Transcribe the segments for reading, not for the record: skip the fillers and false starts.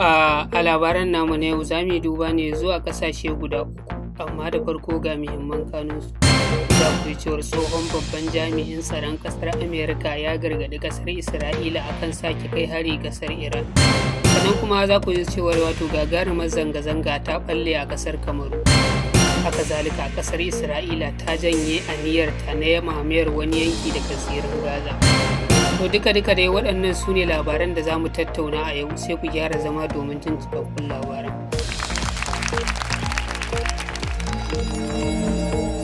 A labaran namu na yau za mu yi duba ne zuwa ƙasashe guda uku, amma da farko ga muhimman kanunsu. Za ku ji cewar tsohon babban jami'in tsaron ƙasar Amerika ya gargaɗi ƙasar Isra'ila akan sake kai hari ƙasar Iran. Sannan kuma za ku ji cewar gagarumar zanga-zanga ta ɓalle a ƙasar Kamaru. Haka zalika ƙasar Isra'ila ta janye aniyarta na mamayar wani yanki daga zirin Gaza. To duka dai waɗannan su ne labaran da za mu tattauna a yau, sai ku gyara zama domin jin cikakkun labaran.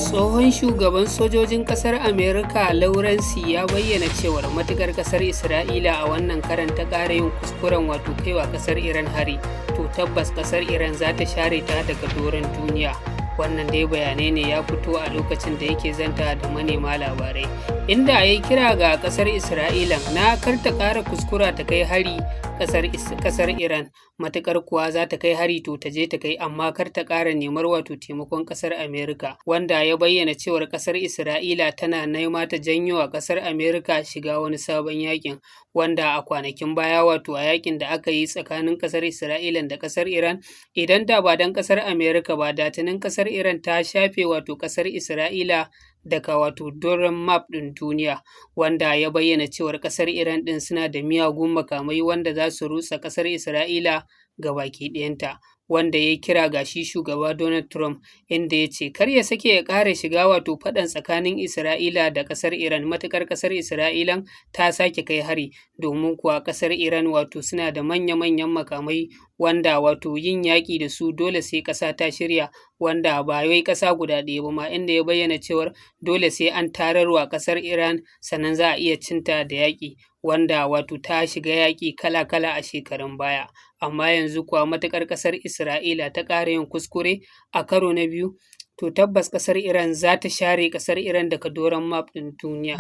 Tsohon shugaban sojojin ƙasar Amerika Lawrence ya bayyana cewar matuƙar ƙasar Isra'ila a wannan karan ta ƙara yin kuskuren kaiwa ƙasar Iran hari, to tabbas ƙasar Iran za ta share ta daga doron duniya. Wannan dai bayanai ne ya fito a lokacin da yake zanta da manema labarai, inda ya yi kira ga ƙasar Isra'ila na kar ta ƙara kuskura ta kai hari ƙasar Iran, matuƙar kuwa za ta kai hari to ta je ta kai, amma kar ta ƙara nemar taimakon ƙasar Amerika, wanda ya bayyana cewar ƙasar Isra'ila tana nema ta janyo wa ƙasar Amerika shiga wani sabon yakin, wanda a kwanakin baya a yakin da aka yi tsakanin ƙasar Isra'ila da ƙasar Iran, idan da ba don ƙasar Amerika ba da tunin ƙasar Iran ta shafe ƙasar Isra'ila daga doron map ɗin duniya, wanda ya bayyana cewar ƙasar Iran ɗin suna da miyagun makamai wanda za su rutsa ƙasar Isra'ila ga baki ɗayanta, wanda ya kira ga shi shugaba Donald Trump, inda ya ce kar ya sake ya ƙara shiga faɗan tsakanin Isra'ila da ƙasar Iran, matuƙar ƙasar Isra'ilan ta sake kai hari, domin kuwa ƙasar Iran suna da manya-manyan makamai wanda yin yaƙi da su dole sai ƙasa ta shirya, wanda ba wai ƙasa guda ɗaya ba ma, inda ya bayyana cewar dole sai an tararwa ƙasar Iran sannan za a iya cinta da yaƙi, wanda ta shiga yaƙi kala-kala a shekarun baya, amma yanzu kuwa matuƙar ƙasar Isra'ila ta ƙara yin kuskure a karo na biyu, to tabbas ƙasar Iran za ta share ƙasar Iran daga doron map ɗin duniya.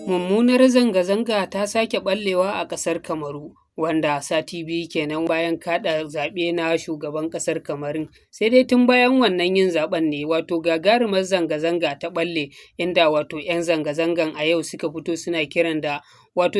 Mummunar zanga-zanga ta sake ɓallewa a ƙasar Kamaru, wanda sati biyu kenan bayan kaɗa zaɓe na shugaban ƙasar Kamarun, sai dai tun bayan wannan yin zaɓen ne gagarumar zanga-zanga ta ɓalle, inda 'yan zanga-zangan a yau suka fito suna kiran da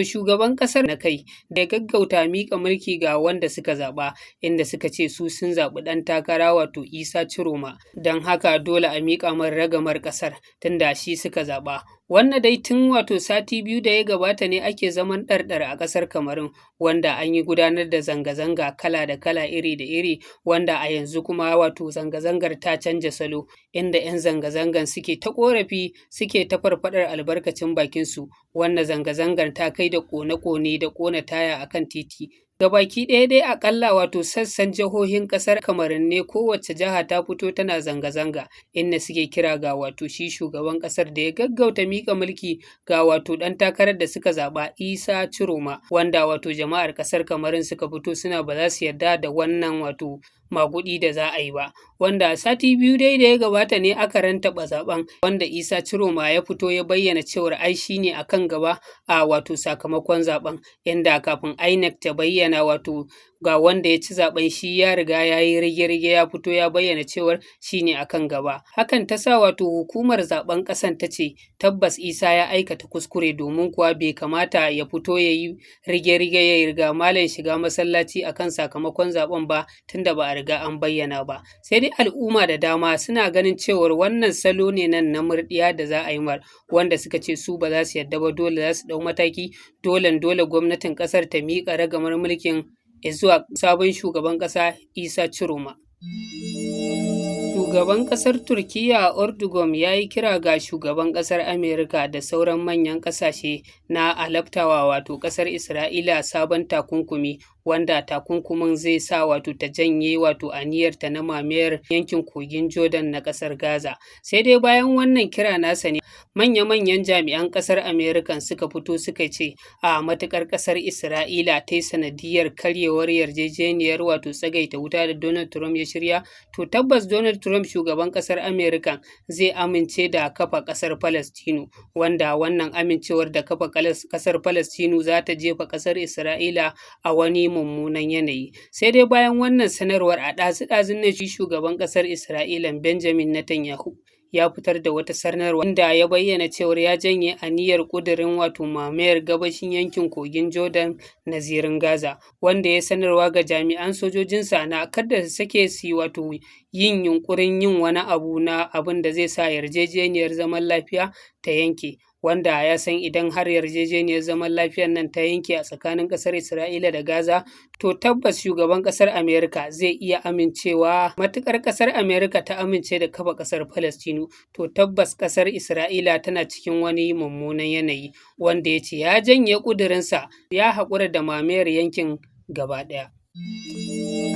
shugaban ƙasar na kai da gaggauta miƙa mulki ga wanda suka zaɓa, inda suka ce su sun zaɓi ɗan takara Isa Ciroma, don haka dole a miƙa min ragamar ƙasar tunda shi suka zaɓa. Wannan dai tun sati biyu da ya gabata ne ake zaman ɗarɗar a ƙasar Kamarun, wanda an yi gudanar da zanga-zanga kala da kala, iri da iri, wanda a yanzu kuma zanga-zangar ta canja salo, inda 'yan zanga-zangan suke ta ƙorafi suke ta farfaɗar albarkacin bakinsu, wannan zanga-zangar ta kai da ƙone-ƙone da ƙona taya a kan titi. Gabaki ɗaya dai aƙalla sassan jihohin ƙasar Kamarun ne kowace jiha ta fito tana zanga-zanga, inda suke kira ga shi shugaban ƙasar da ya gaggauta miƙa mulki ga ɗan takarar da suka zaɓa Isa Ciroma, wanda jama'ar ƙasar Kamarun suka fito suna ba za su yarda da wannan maguɗi da za a yi ba, wanda sati biyu dai da ya gabata ne aka rantaɓa zaɓen, wanda Isa Ciroma ya fito ya bayyana cewar ai shi ne a kan gaba a sakamakon zaɓen, inda kafin INEC ta bayyana ga wanda ya ci zaɓen shi ya riga ya yi rige-rige ya fito ya bayyana cewar shi ne a kan gaba. Hakan ta sa hukumar zaɓen ƙasan ta ce tabbas Isa ya aikata kuskure, domin kuwa bai kamata ya fito ya yi rige-rige ya riga malam shiga masallaci akan sakamakon zaɓen ba, tunda ba a riga an bayyana ba. Sai dai al'umma da dama suna ganin cewar wannan salo ne nan na murɗiya da za a yi wanda suka ce su ba za su yarda ba, dole za su ɗau mataki, dole gwamnatin ƙasar ta miƙa ragamar mulkin zuwa sabon shugaban ƙasa Isa Ciroma. Shugaban ƙasar Turkiyya Erdogan ya yi kira ga shugaban ƙasar Amerika da sauran manyan ƙasashe na alaftawa ƙasar Isra'ila sabon takunkumi, wanda takunkumin zai sa ta janye aniyarta na mamayar yankin kogin Jordan na ƙasar Gaza. Sai dai bayan wannan kira nasa ne manya-manyan jami'an ƙasar Amerikan suka fito suka ce a matuƙar ƙasar Isra'ila ta yi sanadiyar karyewar yarjejeniyar tsagaita wuta da Donald Trump ya shirya, to tabbas Donald Trump shugaban ƙasar Amerika zai amince da kafa ƙasar Falastinu, wanda wannan amincewar da kafa ƙasar Falastinu za ta jefa ƙasar Isra'ila a wani mummunan yanayi. Sai dai bayan wannan sanarwar a ɗazu-ɗazun nan shi shugaban ƙasar Isra'ila Benjamin Netanyahu ya fitar da wata sanarwa inda ya bayyana cewar ya janye aniyar ƙudurin wato mamayar gabashin yankin kogin Jordan na zirin Gaza, wanda ya sanarwa ga jami'an sojojinsa na kada su sake su wato yin yunƙurin yin wani abu na abin da zai sa yarjejeniyar zaman lafiya ta yanke. Wanda ya san idan har yarjejeniyar zaman lafiyar nan ta yanke a tsakanin ƙasar Isra'ila da Gaza, to tabbas shugaban ƙasar Amerika zai iya amincewa, matuƙar ƙasar Amerika ta amince da kafa ƙasar Falastinu, to tabbas ƙasar Isra'ila tana cikin wani mummunan yanayi, wanda ya ce ya janye ƙudurinsa ya haƙura da mamayar yankin gaba ɗaya.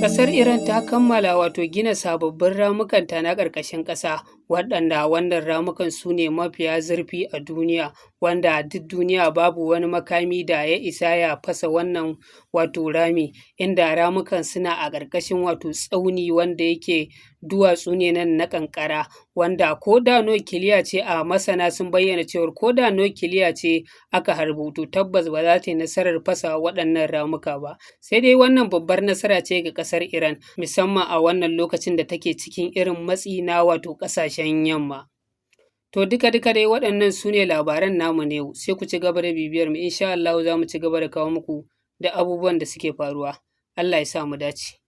Ƙasar Iran ta kammala wato gina sababbin ramukanta na ƙarƙashin ƙasa, waɗanda wannan ramukan su ne mafiya zurfi a duniya, wanda a duk duniya babu wani makami da ya isa ya fasa wannan wato rami, inda ramukan suna a ƙarƙashin wato tsauni wanda yake duwatsu ne nan na ƙanƙara, wanda ko da nukiliya ce a masana sun bayyana cewar ko da nukiliya ce aka harbo to tabbas ba za ta yi nasarar fasa waɗannan ramuka ba. Sai dai wannan babbar nasara ce ga ƙasar Iran, musamman a wannan lokacin da take cikin irin matsi na wato ƙasashen yamma. To duka-duka dai waɗannan su ne labaran namu na yau, sai ku ci gaba da bibiyar mu, insha Allah za mu ci gaba da kawo muku da abubuwan da suke faruwa. Allah ya sa mu dace.